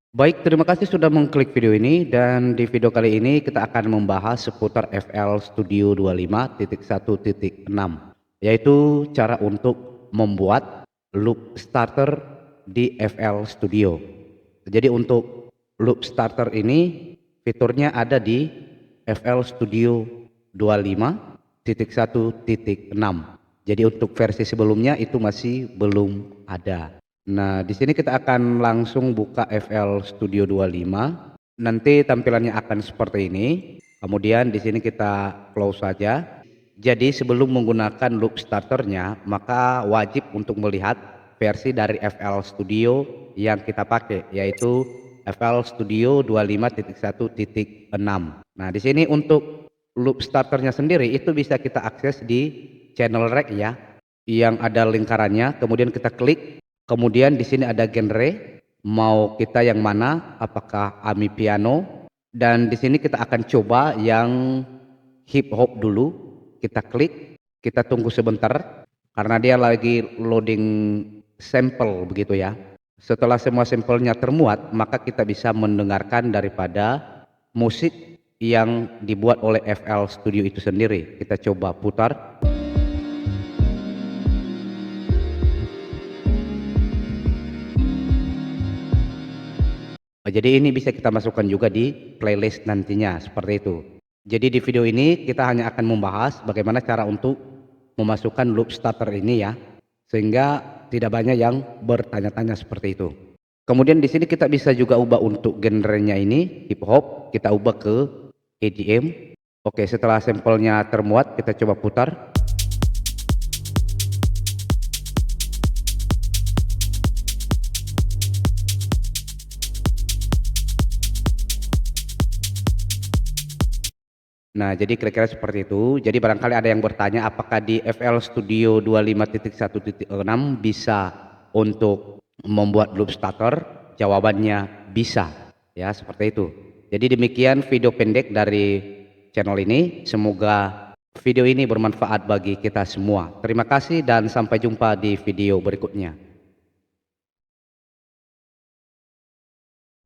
Baik, terima kasih sudah mengklik video ini dan di video kali ini kita akan membahas seputar FL Studio 25.1.6, yaitu cara untuk membuat loop starter di FL Studio. Jadi untuk loop starter ini fiturnya ada di FL Studio 25.1.6. Jadi untuk versi sebelumnya itu masih belum ada. Nah, di sini kita akan langsung buka FL Studio 25. Nanti tampilannya akan seperti ini. Kemudian di sini kita close saja. Jadi sebelum menggunakan loop starternya, maka wajib untuk melihat versi dari FL Studio yang kita pakai, yaitu FL Studio 25.1.6. Nah, di sini untuk loop starternya sendiri itu bisa kita akses di channel rec ya, yang ada lingkarannya. Kemudian kita klik. Kemudian di sini ada genre, mau kita yang mana, apakah AMI piano, dan di sini kita akan coba yang hip hop dulu. Kita klik, kita tunggu sebentar karena dia lagi loading sampel begitu ya. Setelah semua sampelnya termuat, maka kita bisa mendengarkan daripada musik yang dibuat oleh FL Studio itu sendiri. Kita coba putar. Jadi ini bisa kita masukkan juga di playlist nantinya, seperti itu. Jadi di video ini kita hanya akan membahas bagaimana cara untuk memasukkan loop starter ini ya, sehingga tidak banyak yang bertanya-tanya seperti itu. Kemudian di sini kita bisa juga ubah untuk genrenya ini hip hop, kita ubah ke EDM. Oke, setelah sampelnya termuat kita coba putar. Nah, jadi kira-kira seperti itu. Jadi barangkali ada yang bertanya apakah di FL Studio 25.1.6 bisa untuk membuat loop starter? Jawabannya bisa, ya seperti itu. Jadi demikian video pendek dari channel ini. Semoga video ini bermanfaat bagi kita semua. Terima kasih dan sampai jumpa di video berikutnya.